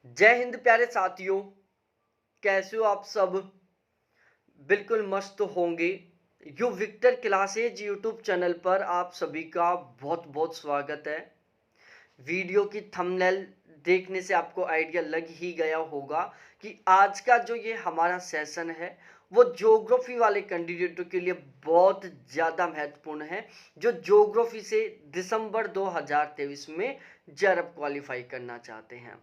जय हिंद प्यारे साथियों। कैसे हो आप सब? बिल्कुल मस्त होंगे। U Victor Classes YouTube channel पर आप सभी का बहुत बहुत स्वागत है। वीडियो की थंबनेल देखने से आपको आइडिया लग ही गया होगा कि आज का जो ये हमारा सेशन है वो ज्योग्राफी वाले कैंडिडेटों के लिए बहुत ज़्यादा महत्वपूर्ण है, जो ज्योग्राफी से दिसंबर 2023 में जेआरएफ क्वालिफाई करना चाहते हैं।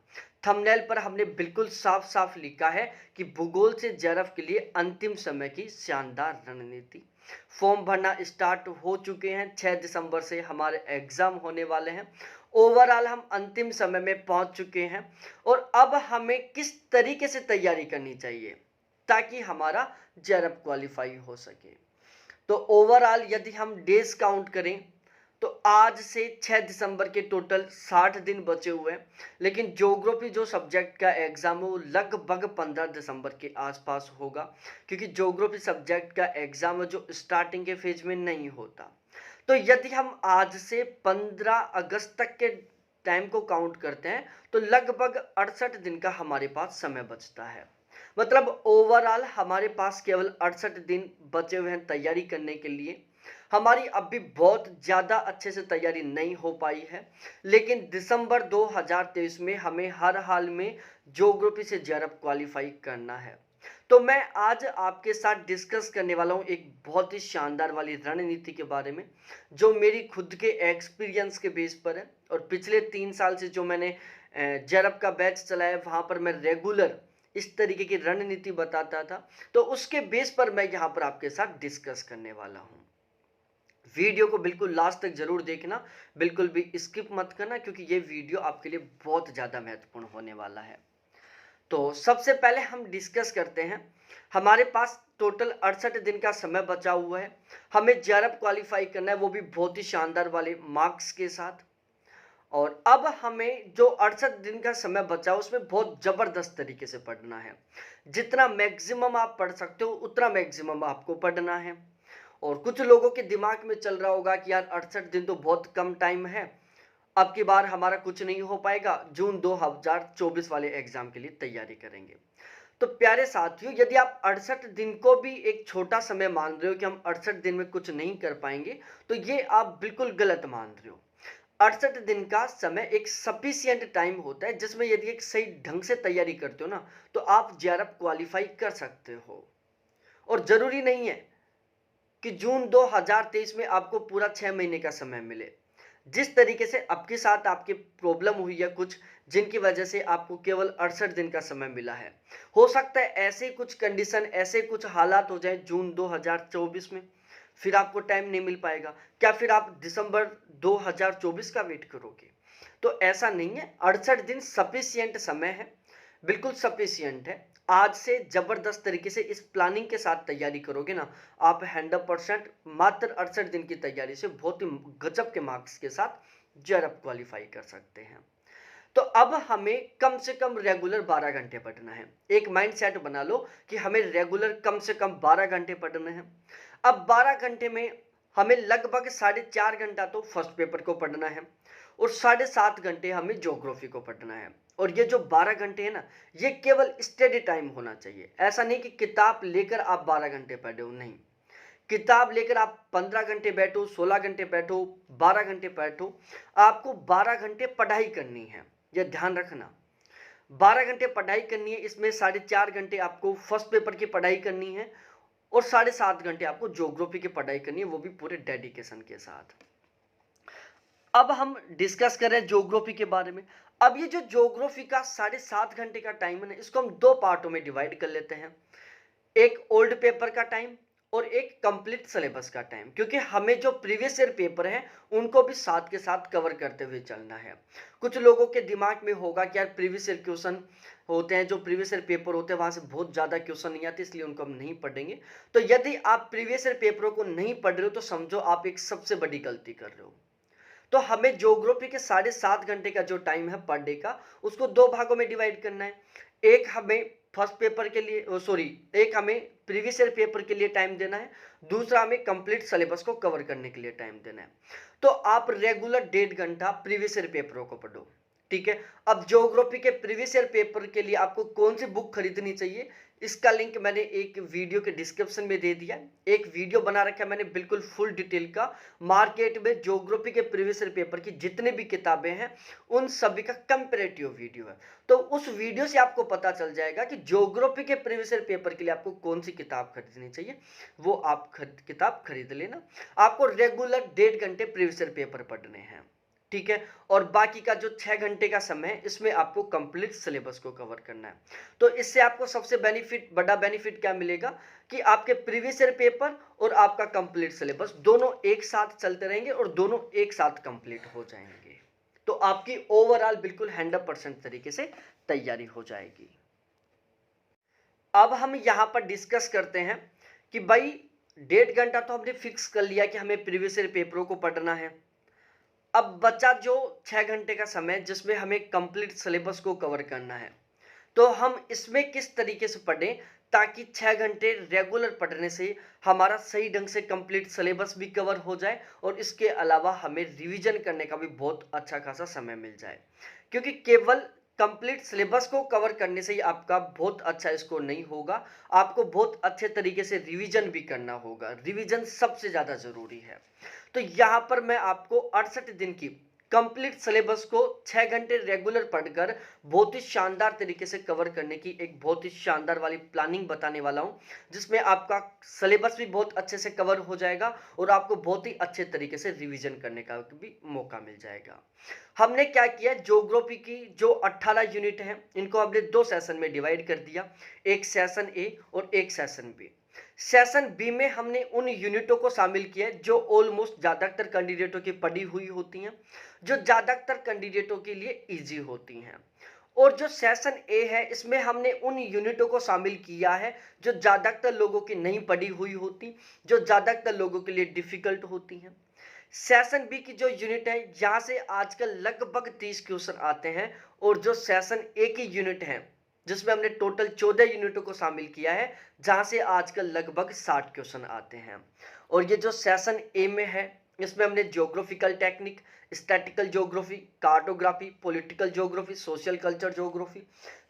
थंबनेल पर हमने बिल्कुल साफ साफ लिखा है कि भूगोल से जेआरएफ के लिए अंतिम समय की शानदार रणनीति। फॉर्म भरना स्टार्ट हो चुके हैं, 6 दिसंबर से हमारे एग्जाम होने वाले हैं। ओवरऑल हम अंतिम समय में पहुंच चुके हैं और अब हमें किस तरीके से तैयारी करनी चाहिए ताकि हमारा जेआरएफ क्वालिफाई हो सके। तो ओवरऑल यदि हम डेज काउंट करें तो आज से 6 दिसंबर के टोटल 60 दिन बचे हुए हैं, लेकिन ज्योग्राफी जो सब्जेक्ट का एग्जाम है वो लगभग 15 दिसंबर के आसपास होगा, क्योंकि ज्योग्राफी सब्जेक्ट का एग्जाम है जो स्टार्टिंग के फेज में नहीं होता। तो यदि हम आज से 15 अगस्त तक के टाइम को काउंट करते हैं तो लगभग 68 दिन का हमारे पास समय बचता है। मतलब ओवरऑल हमारे पास केवल 68 दिन बचे हुए हैं तैयारी करने के लिए। हमारी अब भी बहुत ज़्यादा अच्छे से तैयारी नहीं हो पाई है, लेकिन दिसंबर 2023 में हमें हर हाल में ज्योग्राफी से जेआरएफ क्वालिफाई करना है। तो मैं आज आपके साथ डिस्कस करने वाला हूँ एक बहुत ही शानदार वाली रणनीति के बारे में, जो मेरी खुद के एक्सपीरियंस के बेस पर है और पिछले 3 साल से जो मैंने जेआरएफ का बैच चलाया वहाँ पर मैं रेगुलर इस तरीके की रणनीति बताता था। तो उसके बेस पर मैं यहाँ पर आपके साथ डिस्कस करने वाला हूँ। वीडियो को बिल्कुल लास्ट तक जरूर देखना, बिल्कुल भी स्किप मत करना, क्योंकि ये वीडियो आपके लिए बहुत ज़्यादा महत्वपूर्ण होने वाला है। तो सबसे पहले हम डिस्कस करते हैं। हमारे पास टोटल 68 दिन का समय बचा हुआ है। हमें जेआरएफ क्वालिफाई करना है, वो भी बहुत ही शानदार वाले मार्क्स के साथ। और अब हमें जो 68 दिन का समय बचा उसमें बहुत ज़बरदस्त तरीके से पढ़ना है। जितना मैक्सिमम आप पढ़ सकते हो उतना मैक्सिमम आपको पढ़ना है। और कुछ लोगों के दिमाग में चल रहा होगा कि यार 68 दिन तो बहुत कम टाइम है, अब की बार हमारा कुछ नहीं हो पाएगा, जून 2024 वाले एग्जाम के लिए तैयारी करेंगे। तो प्यारे साथियों, यदि आप 68 दिन को भी एक छोटा समय मान रहे हो कि हम 68 दिन में कुछ नहीं कर पाएंगे, तो ये आप बिल्कुल गलत मान रहे हो। 68 दिन का समय एक सफिशियंट टाइम होता है, जिसमें यदि एक सही ढंग से तैयारी करते हो ना तो आप जेआरएफ क्वालिफाई कर सकते हो। और जरूरी नहीं है कि जून 2023 में आपको पूरा 6 महीने का समय मिले। जिस तरीके से आपके साथ आपकी प्रॉब्लम हुई है कुछ, जिनकी वजह से आपको केवल 68 दिन का समय मिला है, हो सकता है ऐसे कुछ कंडीशन, ऐसे कुछ हालात हो जाए जून 2024 में, फिर आपको टाइम नहीं मिल पाएगा। क्या फिर आप दिसंबर 2024 का वेट करोगे? तो ऐसा नहीं है, 68 दिन सफिशियंट समय है, बिल्कुल सफिशियंट है। आज से जबरदस्त तरीके से इस प्लानिंग के साथ तैयारी करोगे ना, आप 100% मात्र 68 दिन की तैयारी से बहुत ही गजब के मार्क्स के साथ जेआरएफ क्वालिफाई कर सकते हैं। तो अब हमें कम से कम रेगुलर 12 घंटे पढ़ना है। एक माइंड सेट बना लो कि हमें रेगुलर कम से कम 12 घंटे पढ़ने हैं। अब 12 घंटे में हमें लगभग 4.5 घंटा तो फर्स्ट पेपर को पढ़ना है और 7.5 घंटे हमें ज्योग्राफी को पढ़ना है। और ये जो 12 घंटे है ना, ये केवल स्टडी टाइम होना चाहिए। ऐसा नहीं कि किताब लेकर आप 12 घंटे पढ़े हो, नहीं। किताब लेकर आप 15 घंटे बैठो, 16 घंटे बैठो, 12 घंटे बैठो, आपको 12 घंटे पढ़ाई करनी है, यह ध्यान रखना। 12 घंटे पढ़ाई करनी है, इसमें 4.5 घंटे आपको फर्स्ट पेपर की पढ़ाई करनी है और 7.5 घंटे आपको ज्योग्राफी की पढ़ाई करनी है, वो भी पूरे डेडिकेशन के साथ। अब हम डिस्कस करें ज्योग्राफी के बारे में। अब ये जो ज्योग्राफी का 7.5 घंटे का टाइम है ना, इसको हम दो पार्टों में डिवाइड कर लेते हैं। एक ओल्ड पेपर का टाइम और एक कंप्लीट सिलेबस का टाइम, क्योंकि हमें जो प्रीवियस ईयर पेपर हैं उनको भी साथ के साथ कवर करते हुए चलना है। कुछ लोगों के दिमाग में होगा कि यार प्रीवियस ईयर क्वेश्चन होते हैं, जो प्रीवियस ईयर पेपर होते हैं वहां से बहुत ज़्यादा क्वेश्चन नहीं आते, इसलिए उनको हम नहीं पढ़ेंगे। तो यदि आप प्रीवियस ईयर पेपरों को नहीं पढ़ रहे हो तो समझो आप एक सबसे बड़ी गलती कर रहे हो। तो हमें ज्योग्राफी के 7.5 घंटे का जो टाइम है पर डे का, उसको दो भागों में डिवाइड करना है। एक हमें फर्स्ट पेपर के लिए, सॉरी, एक हमें प्रीवियस ईयर पेपर के लिए टाइम देना है, दूसरा हमें कंप्लीट सिलेबस को कवर करने के लिए टाइम देना है। तो आप रेगुलर 1.5 घंटा प्रीवियस ईयर पेपरों को पढ़ो, ठीक है। अब ज्योग्राफी के प्रीवियस ईयर पेपर के लिए आपको कौन सी बुक खरीदनी चाहिए, इसका लिंक मैंने एक वीडियो के डिस्क्रिप्शन में दे दिया। एक वीडियो बना रखा है मैंने बिल्कुल फुल डिटेल का, मार्केट में ज्योग्राफी के प्रीवियस ईयर पेपर की जितने भी किताबें हैं उन सभी का कंपैरेटिव वीडियो है। तो उस वीडियो से आपको पता चल जाएगा कि ज्योग्राफी के प्रीवियस ईयर पेपर के लिए आपको कौन सी किताब खरीदनी चाहिए, वो आप किताब खरीद लेना। आपको रेगुलर 1.5 घंटे प्रीवियस ईयर पेपर पढ़ने हैं, ठीक है। और बाकी का जो 6 घंटे का समय है इसमें आपको कंप्लीट सिलेबस को कवर करना है। तो इससे आपको सबसे बड़ा बेनिफिट क्या मिलेगा कि आपके प्रीवियस ईयर पेपर और आपका कंप्लीट सिलेबस दोनों एक साथ चलते रहेंगे और दोनों एक साथ कंप्लीट हो जाएंगे। तो आपकी ओवरऑल बिल्कुल 100% तरीके से तैयारी हो जाएगी। अब हम यहां पर डिस्कस करते हैं कि भाई 1.5 घंटा तो हमने फिक्स कर लिया कि हमें प्रीवियस ईयर पेपरों को पढ़ना है। अब बचा जो 6 घंटे का समय जिसमें हमें कंप्लीट सिलेबस को कवर करना है, तो हम इसमें किस तरीके से पढ़ें ताकि 6 घंटे रेगुलर पढ़ने से हमारा सही ढंग से कंप्लीट सिलेबस भी कवर हो जाए और इसके अलावा हमें रिवीजन करने का भी बहुत अच्छा खासा समय मिल जाए। क्योंकि केवल कंप्लीट सिलेबस को कवर करने से ही आपका बहुत अच्छा स्कोर नहीं होगा, आपको बहुत अच्छे तरीके से रिवीजन भी करना होगा। रिवीजन सबसे ज़्यादा ज़रूरी है। तो यहाँ पर मैं आपको 68 दिन की कंप्लीट सिलेबस को 6 घंटे रेगुलर पढ़कर बहुत ही शानदार तरीके से कवर करने की एक बहुत ही शानदार वाली प्लानिंग बताने वाला हूं, जिसमें आपका सिलेबस भी बहुत अच्छे से कवर हो जाएगा और आपको बहुत ही अच्छे तरीके से रिवीजन करने का भी मौका मिल जाएगा। हमने क्या किया, ज्योग्राफी की जो 18 यूनिट हैं इनको हमने 2 सेशन में डिवाइड कर दिया, एक सेशन ए और एक सेशन बी। सेशन बी में हमने उन यूनिटों को शामिल किया जो ऑलमोस्ट ज़्यादातर कैंडिडेटों की पढ़ी हुई होती हैं, जो ज़्यादातर कैंडिडेटों के लिए इजी होती हैं। और जो सेशन ए है इसमें हमने उन यूनिटों को शामिल किया है जो ज़्यादातर लोगों की नहीं पढ़ी हुई होती, जो ज़्यादातर लोगों के लिए डिफिकल्ट होती हैं। सेशन बी की जो यूनिट है यहाँ से आजकल लगभग 30 क्वेश्चन आते हैं, और जो सेशन ए की यूनिट है जिसमें हमने टोटल 14 यूनिटों को शामिल किया है, जहां से आजकल लगभग 60 क्वेश्चन आते हैं। और ये जो सेशन ए में है इसमें हमने geographical technique, statistical geography, cartography, political geography, social culture geography,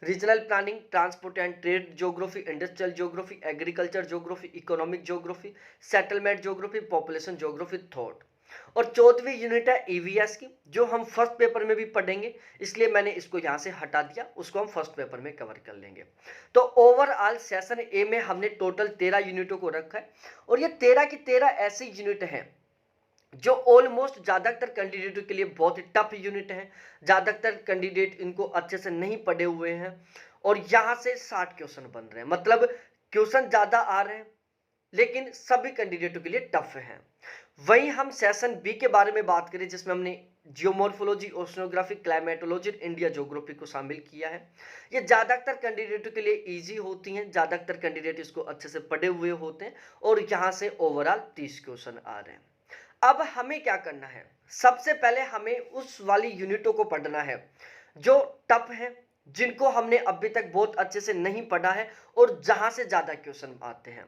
regional planning, transport and trade geography, industrial geography, agriculture geography, economic geography, settlement geography, population geography, thought. और 14वीं यूनिट है ईवीएस की, जो हम first paper में भी पढ़ेंगे, इसलिए मैंने इसको यहां से हटा दिया, उसको हम फर्स्ट पेपर में कवर कर लेंगे। तो ओवरऑल सेशन ए में हमने टोटल 13 यूनिटों को रखा है, और ये 13 की 13 ऐसी यूनिट हैं जो ऑलमोस्ट ज़्यादातर कैंडिडेटों के लिए बहुत ही टफ यूनिट है। ज़्यादातर कैंडिडेट इनको अच्छे से नहीं पढ़े हुए हैं, और यहाँ से 60 क्वेश्चन बन रहे हैं, मतलब क्वेश्चन ज़्यादा आ रहे हैं लेकिन सभी कैंडिडेटों के लिए टफ है। वहीं हम सेशन बी के बारे में बात करें जिसमें हमने geomorphology, oceanography, climatology, India geography को शामिल किया है। ये ज़्यादातर कैंडिडेटों के लिए इजी होती हैं, ज़्यादातर कैंडिडेट इसको अच्छे से पढ़े हुए होते हैं, और यहाँ से ओवरऑल 30 क्वेश्चन आ रहे हैं। अब हमें क्या करना है, सबसे पहले हमें उस वाली यूनिटों को पढ़ना है जो टफ है, जिनको हमने अभी तक बहुत अच्छे से नहीं पढ़ा है और जहां से ज्यादा क्वेश्चन आते हैं।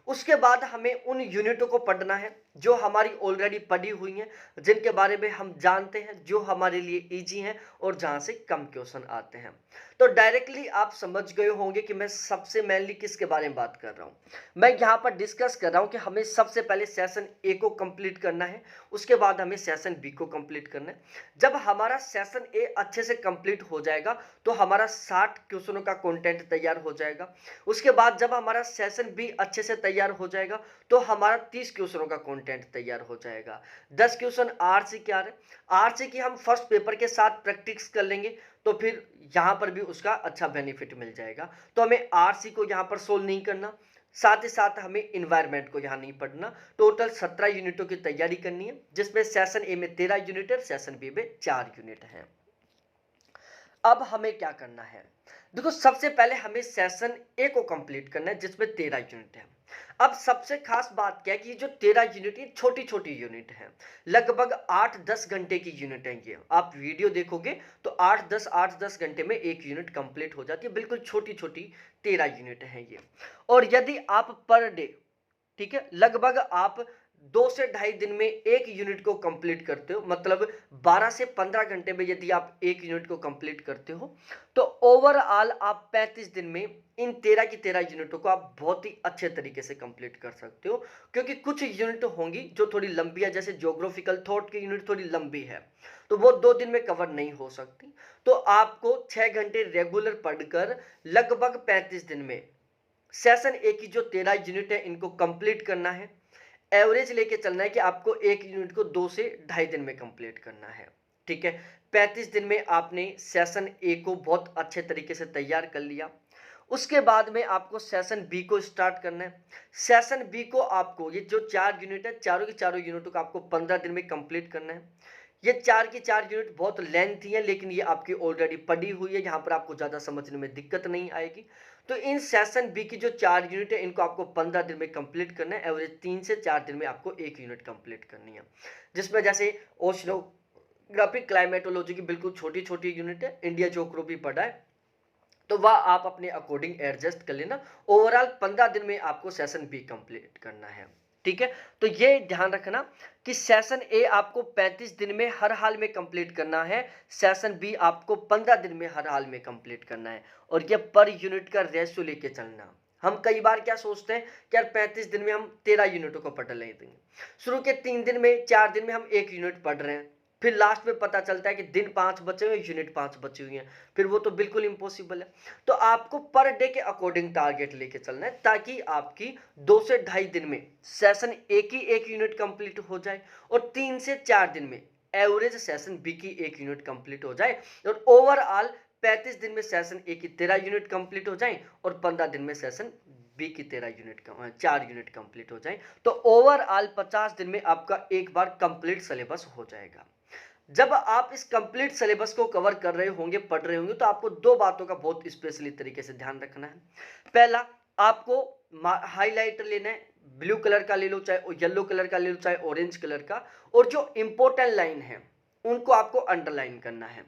उसके बाद हमें उन यूनिटों को पढ़ना है जो हमारी ऑलरेडी पढ़ी हुई हैं, जिनके बारे में हम जानते हैं, जो हमारे लिए इजी हैं और जहां से कम क्वेश्चन आते हैं। तो डायरेक्टली आप समझ गए होंगे कि मैं सबसे मेनली किसके बारे में बात कर रहा हूं। मैं यहां पर डिस्कस कर रहा हूं कि हमें सबसे पहले सेशन ए को कंप्लीट करना है, उसके बाद हमें सेशन बी को कंप्लीट करना है। जब हमारा सेशन ए अच्छे से कंप्लीट हो जाएगा तो हमारा 60 क्वेश्चनों का कंटेंट तैयार हो जाएगा। उसके बाद जब हमारा सेशन बी अच्छे से तैयार हो जाएगा तो हमारा 30 क्वेश्चनों का कंटेंट तैयार हो जाएगा। 10 क्वेश्चन आरसी के आ रहे हैं, आरसी की हम फर्स्ट पेपर के साथ प्रैक्टिस कर लेंगे तो फिर यहाँ पर भी उसका अच्छा बेनिफिट मिल जाएगा। तो हमें आरसी को यहाँ पर सोल्व नहीं करना, साथ ही साथ हमें इन्वायरमेंट को यहाँ नहीं पढ़ना। टोटल 17 यूनिटों की तैयारी करनी है, जिसमें सेशन ए में 13 यूनिट है, सेशन बी में 4 यूनिट है। अब हमें क्या करना है, देखो सबसे पहले हमें सेशन ए को कंप्लीट करना है जिसमें 13 यूनिट है। अब सबसे खास बात क्या है कि जो 13 यूनिट है छोटी छोटी यूनिट है, लगभग 8-10 घंटे की यूनिट है। ये आप वीडियो देखोगे तो 8-10 घंटे में एक यूनिट कंप्लीट हो जाती है, बिल्कुल छोटी छोटी 13 यूनिट है ये। और यदि आप पर डे, ठीक है, लगभग आप 2 से ढाई दिन में एक यूनिट को कंप्लीट करते हो, मतलब 12 से 15 घंटे में यदि आप एक यूनिट को कंप्लीट करते हो, तो ओवरऑल आप 35 दिन में इन 13 की 13 यूनिटों को आप बहुत ही अच्छे तरीके से कंप्लीट कर सकते हो। क्योंकि कुछ यूनिट होंगी जो थोड़ी लंबी है, जैसे ज्योग्राफिकल थॉट की यूनिट थोड़ी लंबी है, तो वो 2 दिन में कवर नहीं हो सकती। तो आपको 6 घंटे रेगुलर पढ़कर लगभग 35 दिन में सेशन ए की जो 13 यूनिट है इनको कंप्लीट करना है। एवरेज लेके चलना है कि आपको एक यूनिट को 2 से ढाई दिन में कंप्लीट करना है। ठीक है, 35 दिन में आपने सेशन ए को बहुत अच्छे तरीके से तैयार कर लिया। उसके बाद में आपको सेशन बी को स्टार्ट करना है। सेशन बी को आपको ये जो 4 यूनिट है, चारों की चारों यूनिटों को आपको 15 दिन में कंप्लीट करना है। ये 4 की 4 यूनिट बहुत लेंथी है, लेकिन ये आपकी ऑलरेडी पढ़ी हुई है, यहाँ पर आपको ज़्यादा समझने में दिक्कत नहीं आएगी। तो इन सेशन बी की जो 4 यूनिट है इनको आपको 15 दिन में कंप्लीट करना है। एवरेज 3 से 4 दिन में आपको एक यूनिट कंप्लीट करनी है, जिसमें जैसे ओशनोग्राफी, क्लाइमेटोलॉजी की बिल्कुल छोटी छोटी यूनिट है, इंडिया ज्योग्राफी पढ़ा है तो वह आप अपने अकॉर्डिंग एडजस्ट कर लेना। ओवरऑल 15 दिन में आपको सेशन बी कंप्लीट करना है। ठीक है, तो ये ध्यान रखना कि सेशन ए आपको 35 दिन में हर हाल में कंप्लीट करना है, सेशन बी आपको 15 दिन में हर हाल में कंप्लीट करना है। और ये पर यूनिट का रेशियो लेके चलना। हम कई बार क्या सोचते हैं कि यार 35 दिन में हम 13 यूनिटों को पढ़ लेते हैं, शुरू के 3 दिन में 4 दिन में हम एक यूनिट पढ़ रहे हैं, फिर लास्ट में पता चलता है कि दिन 5 बचे हुए, यूनिट 5 बची हुई हैं, फिर वो तो बिल्कुल इम्पॉसिबल है। तो आपको पर डे के अकॉर्डिंग टारगेट लेके चलना है, ताकि आपकी 2 से ढाई दिन में सेशन ए की एक यूनिट कंप्लीट हो जाए और 3 से 4 दिन में एवरेज सेशन बी की एक यूनिट कंप्लीट हो जाए, और ओवरऑल 35 दिन में सेशन ए की 13 यूनिट कंप्लीट हो जाए और 15 दिन में सेशन बी की 13 यूनिट 4 यूनिट कंप्लीट हो जाए। तो ओवरऑल 50 दिन में आपका एक बार कंप्लीट सिलेबस हो जाएगा। जब आप इस कंप्लीट सिलेबस को कवर कर रहे होंगे, पढ़ रहे होंगे, तो आपको दो बातों का बहुत स्पेशली तरीके से ध्यान रखना है। पहला, आपको हाईलाइटर लेना है, ब्लू कलर का ले लो, चाहे येलो कलर का ले लो, चाहे ऑरेंज कलर का, और जो इंपॉर्टेंट लाइन है उनको आपको अंडरलाइन करना है,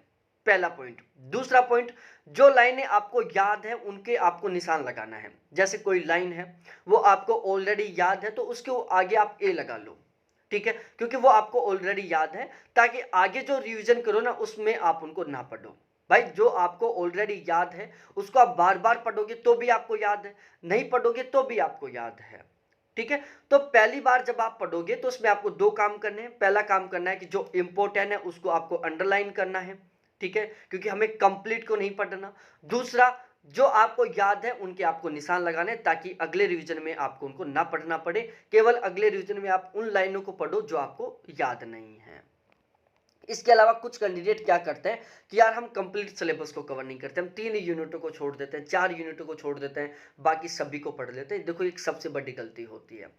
पहला पॉइंट। दूसरा पॉइंट, जो लाइनें आपको याद है उनके आपको निशान लगाना है। जैसे कोई लाइन है वो आपको ऑलरेडी याद है तो उसके आगे आप ए लगा लो, ठीक है, क्योंकि वो आपको ऑलरेडी याद है, ताकि आगे जो रिवीजन करो ना उसमें आप उनको ना पढ़ो। भाई जो आपको ऑलरेडी याद है उसको आप बार बार पढ़ोगे तो भी आपको याद है, नहीं पढ़ोगे तो भी आपको याद है। ठीक है, तो पहली बार जब आप पढ़ोगे तो उसमें आपको दो काम करने हैं। पहला काम करना है कि जो इंपॉर्टेंट है उसको आपको अंडरलाइन करना है, ठीक है, क्योंकि हमें कंप्लीट को नहीं पढ़ना। दूसरा, जो आपको याद है उनके आपको निशान लगाने, ताकि अगले रिवीजन में आपको उनको ना पढ़ना पड़े, केवल अगले रिवीजन में आप उन लाइनों को पढ़ो जो आपको याद नहीं है। इसके अलावा कुछ कैंडिडेट क्या करते हैं कि यार हम कंप्लीट सिलेबस को कवर नहीं करते, हम 3 यूनिटों को छोड़ देते हैं, 4 यूनिटों को छोड़ देते हैं, बाकी सभी को पढ़ लेते हैं। देखो एक सबसे बड़ी गलती होती है,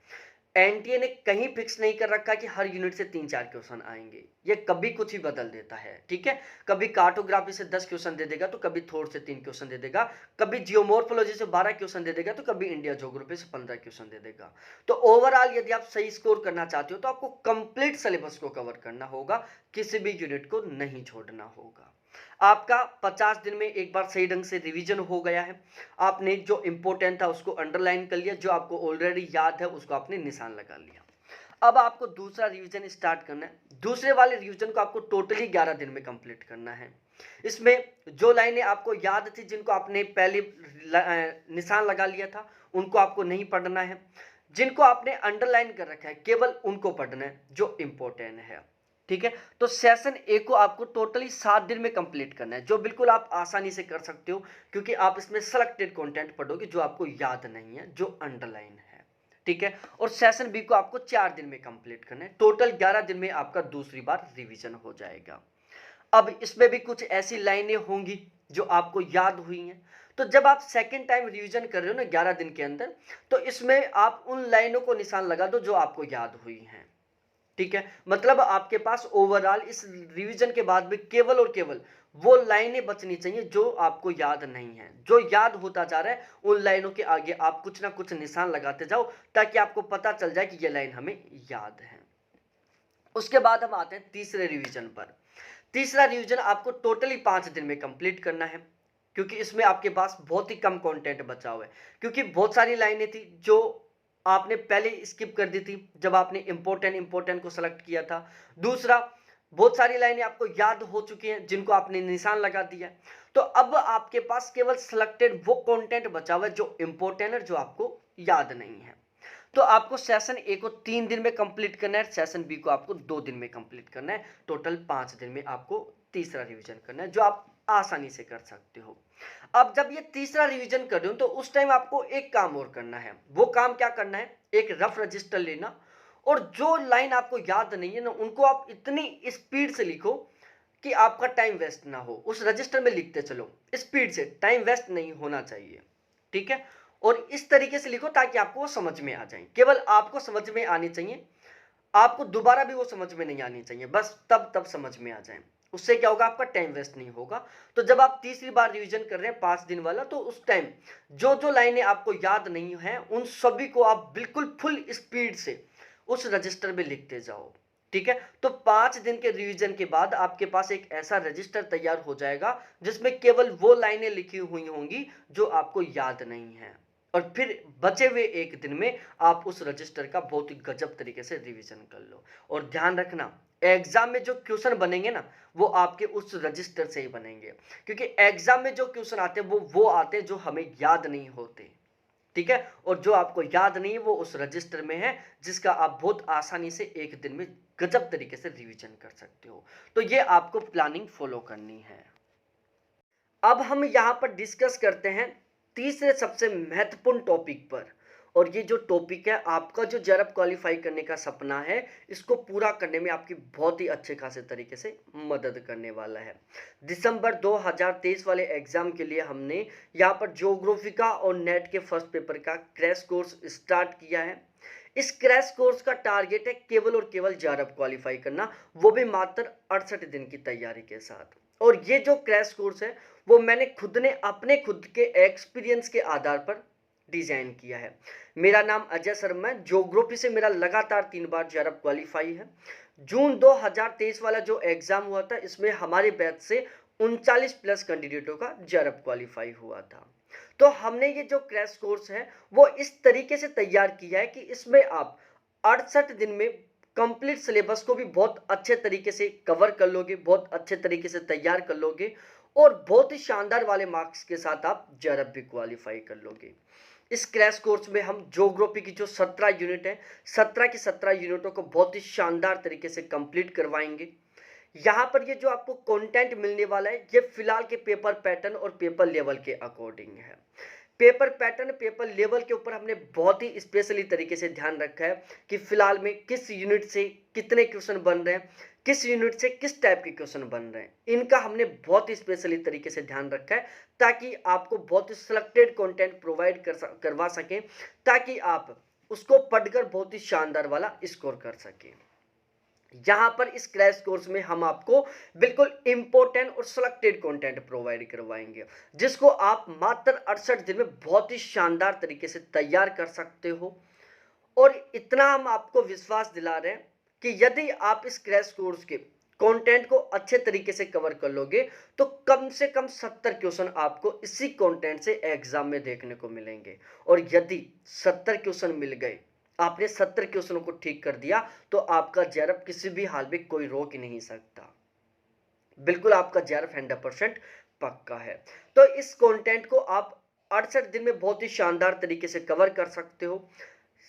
एनटीए ने कहीं फिक्स नहीं कर रखा कि हर यूनिट से 3-4 क्वेश्चन आएंगे, ये कभी कुछ ही बदल देता है। ठीक है, कभी कार्टोग्राफी से 10 क्वेश्चन दे देगा तो कभी थॉट से 3 क्वेश्चन दे देगा, कभी जियोमॉर्फोलॉजी से 12 क्वेश्चन दे देगा तो कभी इंडिया ज्योग्राफी से 15 क्वेश्चन दे देगा। तो ओवरऑल यदि आप सही स्कोर करना चाहते हो तो आपको कंप्लीट सिलेबस को कवर करना होगा, किसी भी यूनिट को नहीं छोड़ना होगा। आपका 50 दिन में एक बार सही ढंग से रिवीजन हो गया है, आपने जो इंपॉर्टेंट था उसको अंडरलाइन कर लिया, जो आपको ऑलरेडी याद है उसको आपने निशान लगा लिया। अब आपको दूसरा रिवीजन स्टार्ट करना है। दूसरे वाले रिवीजन को आपको टोटली 11 दिन में कंप्लीट करना है। इसमें जो लाइनें आपको याद थी, जिनको आपने पहले निशान लगा लिया था, उनको आपको नहीं पढ़ना है। जिनको आपने अंडरलाइन कर रखा है केवल उनको पढ़ना है जो इंपॉर्टेंट है। ठीक है, तो सेशन ए को आपको टोटली 7 दिन में कंप्लीट करना है, जो बिल्कुल आप आसानी से कर सकते हो, क्योंकि आप इसमें सेलेक्टेड कंटेंट पढ़ोगे जो आपको याद नहीं है, जो अंडरलाइन है। ठीक है, और सेशन बी को आपको 4 दिन में कंप्लीट करना है। टोटल 11 दिन में आपका दूसरी बार रिवीजन हो जाएगा। अब इसमें भी कुछ ऐसी लाइनें होंगी जो आपको याद हुई हैं, तो जब आप सेकेंड टाइम रिवीजन कर रहे हो ना 11 दिन के अंदर, तो इसमें आप उन लाइनों को निशान लगा दो जो आपको याद हुई हैं। ठीक है, मतलब आपके पास ओवरऑल इस रिवीजन के बाद भी केवल और केवल वो लाइनें बचनी चाहिए जो आपको याद नहीं है। जो याद होता जा रहा है उन लाइनों के आगे आप कुछ ना कुछ निशान लगाते जाओ, ताकि आपको पता चल जाए कि ये लाइन हमें याद है। उसके बाद हम आते हैं तीसरे रिवीजन पर। तीसरा रिवीजन आपको टोटली 5 दिन में कंप्लीट करना है, क्योंकि इसमें आपके पास बहुत ही कम कंटेंट बचा हुआ है, क्योंकि बहुत सारी लाइनें थी जो आपने पहले स्किप कर दी थी जब आपने इंपॉर्टेंट को सेलेक्ट किया था। दूसरा, बहुत सारी लाइनें आपको याद हो चुकी हैं जिनको आपने निशान लगा दिया है। तो अब आपके पास केवल सिलेक्टेड वो कंटेंट बचा हुआ है जो इंपॉर्टेंट है, जो आपको याद नहीं है। तो आपको सेशन ए को 3 दिन में कंप्लीट करना है, सेशन बी को आपको 2 दिन में कंप्लीट करना है। टोटल 5 दिन में आपको तीसरा रिवीजन करना है, जो आप आसानी से कर सकते हो। अब जब ये तीसरा रिवीजन कर रहे हो तो उस टाइम आपको एक काम और करना है। वो काम क्या करना है? एक रफ रजिस्टर लेना और जो लाइन आपको याद नहीं है ना, उनको आप इतनी स्पीड से लिखो कि आपका टाइम वेस्ट ना हो। उस रजिस्टर में लिखते चलो स्पीड से, टाइम वेस्ट नहीं होना चाहिए, ठीक है। और इस तरीके से लिखो ताकि आपको वो समझ में आ जाए। केवल आपको समझ में आनी चाहिए, आपको दोबारा भी वो समझ में नहीं आनी चाहिए, बस तब समझ में आ जाए। उससे क्या होगा? आपका टाइम वेस्ट नहीं होगा। तो जब आप तीसरी बार रिवीजन कर रहे हैं 5 दिन वाला, तो उस टाइम जो जो लाइनें आपको याद नहीं है उन सभी को आप बिल्कुल फुल स्पीड से उस रजिस्टर में लिखते जाओ, ठीक है। तो 5 दिन के रिवीजन के बाद आपके पास एक ऐसा रजिस्टर तैयार हो जाएगा जिसमें केवल वो लाइनें लिखी हुई होंगी जो आपको याद नहीं है। और फिर बचे हुए एक दिन में आप उस रजिस्टर का बहुत ही गजब तरीके से रिवीजन कर लो। और ध्यान रखना, एग्जाम में जो क्वेश्चन बनेंगे ना, वो आपके उस रजिस्टर से ही बनेंगे, क्योंकि एग्जाम में जो क्वेश्चन आते हैं वो आते हैं जो हमें याद नहीं होते, ठीक है। और जो आपको याद नहीं है वो उस रजिस्टर में है, जिसका आप बहुत आसानी से एक दिन में गजब तरीके से रिवीजन कर सकते हो। तो ये आपको प्लानिंग फॉलो करनी है। अब हम यहां पर डिस्कस करते हैं तीसरे सबसे महत्वपूर्ण टॉपिक पर। और ये जो टॉपिक है, आपका जो जेआरएफ क्वालिफाई करने का सपना है, इसको पूरा करने में आपकी बहुत ही अच्छे खासे तरीके से मदद करने वाला है। दिसंबर 2023 वाले एग्जाम के लिए हमने यहाँ पर ज्योग्राफी का और नेट के फर्स्ट पेपर का क्रैश कोर्स स्टार्ट किया है। इस क्रैश कोर्स का टारगेट है केवल और केवल जेआरएफ क्वालिफाई करना, वो भी मात्र 68 दिन की तैयारी के साथ। और ये जो क्रैश कोर्स है वो मैंने अपने खुद के एक्सपीरियंस के आधार पर डिजाइन किया है। मेरा नाम अजय शर्मा है। ज्योग्राफी से मेरा लगातार 3 बार जेआरएफ क्वालिफाई है। जून 2023 वाला जो एग्जाम हुआ था, इसमें हमारे बैच से 39 प्लस कैंडिडेटों का जेआरएफ क्वालिफाई हुआ था। तो हमने ये जो क्रैश कोर्स है वो इस तरीके से तैयार किया है कि इसमें आप 68 दिन में कंप्लीट सिलेबस को भी बहुत अच्छे तरीके से कवर कर लोगे, बहुत अच्छे तरीके से तैयार कर लोगे और बहुत ही शानदार वाले मार्क्स के साथ आप जेआरएफ भी क्वालिफाई कर लोगे। इस क्रैश कोर्स में हम ज्योग्राफी की जो 17 यूनिट है, 17 की 17 यूनिटों को बहुत ही शानदार तरीके से कंप्लीट करवाएंगे। यहाँ पर ये जो आपको कंटेंट मिलने वाला है, ये फिलहाल के पेपर पैटर्न और पेपर लेवल के अकॉर्डिंग है। पेपर पैटर्न, पेपर लेवल के ऊपर हमने बहुत ही स्पेशली तरीके से ध्यान रखा है कि फिलहाल में किस यूनिट से कितने क्वेश्चन बन रहे हैं, किस यूनिट से किस टाइप के क्वेश्चन बन रहे हैं, इनका हमने बहुत ही स्पेशली तरीके से ध्यान रखा है ताकि आपको बहुत ही सिलेक्टेड कंटेंट प्रोवाइड करवा सकें, ताकि आप उसको पढ़कर बहुत ही शानदार वाला स्कोर कर सकें। यहाँ पर इस क्रैश कोर्स में हम आपको बिल्कुल इंपॉर्टेंट और सिलेक्टेड कंटेंट प्रोवाइड करवाएंगे, जिसको आप मात्र 68 दिन में बहुत ही शानदार तरीके से तैयार कर सकते हो। और इतना हम आपको विश्वास दिला रहे हैं कि यदि आप इस क्रैश कोर्स के कंटेंट को अच्छे तरीके से कवर कर लोगे तो कम से कम 70 क्वेश्चन आपको इसी कंटेंट से एग्जाम में देखने को मिलेंगे। और यदि 70 क्वेश्चन मिल गए, आपने 70 क्वेश्चनों को ठीक कर दिया, तो आपका जेआरएफ किसी भी हाल में कोई रोक ही नहीं सकता। बिल्कुल आपका जेआरएफ 100% पक्का है। तो इस कंटेंट को आप 68 दिन में बहुत ही शानदार तरीके से कवर कर सकते हो।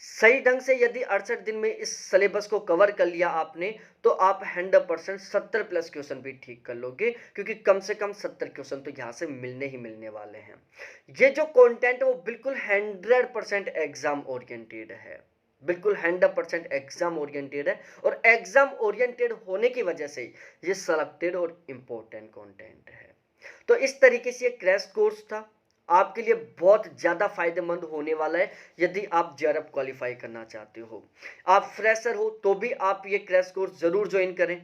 सही ढंग से यदि 68 दिन में इस सिलेबस को कवर कर लिया आपने, तो आप 100% 70 प्लस क्वेश्चन भी ठीक कर लोगे, क्योंकि कम से कम 70 क्वेश्चन तो यहाँ से मिलने ही मिलने वाले हैं। ये जो कंटेंट है वो बिल्कुल 100% एग्जाम ओरिएंटेड है, बिल्कुल 100% एग्जाम ओरिएंटेड है। और एग्जाम ओरिएंटेड होने की वजह से ये सिलेक्टेड और इम्पोर्टेंट कंटेंट है। तो इस तरीके से ये क्रैश कोर्स था, आपके लिए बहुत ज़्यादा फायदेमंद होने वाला है यदि आप जेआरएफ क्वालिफाई करना चाहते हो। आप फ्रेशर हो तो भी आप ये क्रैश कोर्स ज़रूर ज्वाइन करें।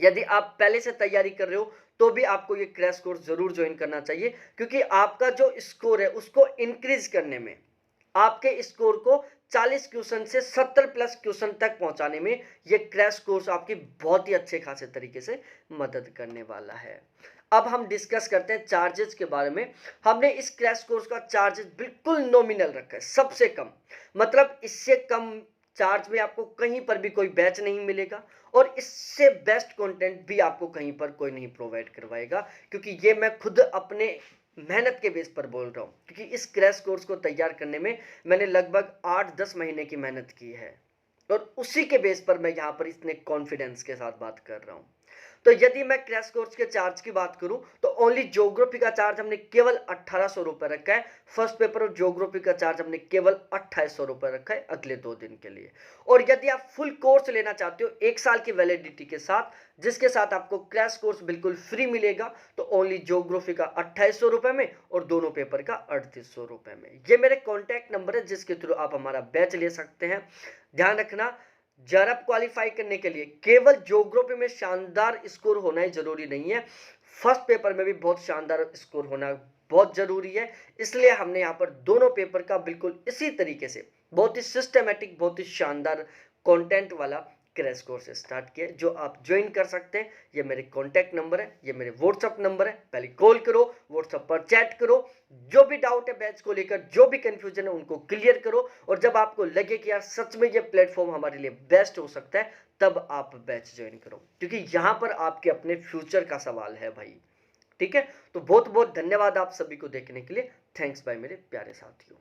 यदि आप पहले से तैयारी कर रहे हो तो भी आपको ये क्रैश कोर्स ज़रूर ज्वाइन करना चाहिए, क्योंकि आपका जो स्कोर है उसको इंक्रीज करने में, आपके स्कोर को 40 क्वेश्चन से 70 प्लस क्वेश्चन तक पहुंचाने में ये क्रैश कोर्स आपकी बहुत ही अच्छे खासे तरीके से मदद करने वाला है। अब हम डिस्कस करते हैं चार्जेस के बारे में। हमने इस क्रैश कोर्स का चार्जेस बिल्कुल नॉमिनल रखा है, सबसे कम, मतलब इससे कम चार्ज में आपको कहीं पर भी कोई बैच नहीं मिलेगा और इससे बेस्ट कंटेंट भी आपको कहीं पर कोई नहीं प्रोवाइड करवाएगा, क्योंकि ये मैं खुद अपने मेहनत के बेस पर बोल रहा हूँ। क्योंकि इस क्रैश कोर्स को तैयार करने में मैंने लगभग 8-10 महीने की मेहनत की है और उसी के बेस पर मैं यहाँ पर इतने कॉन्फिडेंस के साथ बात कर रहा हूँ। तो यदि मैं क्रैश कोर्स के चार्ज की बात करूं तो ओनली ज्योग्राफी का चार्ज हमने केवल 1800 रुपए रखा है। फर्स्ट पेपर और ज्योग्राफी का चार्ज हमने केवल 2800 रुपए रखा है अगले 2 दिन के लिए। और यदि आप फुल कोर्स लेना चाहते हो 1 साल की वैलिडिटी के साथ, जिसके साथ आपको क्रैश कोर्स बिल्कुल फ्री मिलेगा, तो ओनली ज्योग्राफी का 2800 रुपए में और दोनों पेपर का 3800 रुपए में। ये मेरे कॉन्टैक्ट नंबर है जिसके थ्रू आप हमारा बैच ले सकते हैं। ध्यान रखना, जरब क्वालिफाई करने के लिए केवल ज्योग्राफी में शानदार स्कोर होना ही जरूरी नहीं है, फर्स्ट पेपर में भी बहुत शानदार स्कोर होना बहुत जरूरी है। इसलिए हमने यहाँ पर दोनों पेपर का बिल्कुल इसी तरीके से बहुत ही सिस्टमेटिक, बहुत ही शानदार कंटेंट वाला क्रैश कोर्स स्टार्ट किया, जो आप ज्वाइन कर सकते हैं। ये मेरे कॉन्टैक्ट नंबर है, ये मेरे व्हाट्सअप नंबर है, पहले कॉल करो, व्हाट्सअप पर चैट करो, जो भी डाउट है बैच को लेकर, जो भी कंफ्यूजन है उनको क्लियर करो। और जब आपको लगे कि यार सच में ये प्लेटफॉर्म हमारे लिए बेस्ट हो सकता है, तब आप बैच ज्वाइन करो, क्योंकि यहाँ पर आपके अपने फ्यूचर का सवाल है भाई। ठीक है, तो बहुत बहुत धन्यवाद आप सभी को देखने के लिए। थैंक्स बाय मेरे प्यारे साथियों।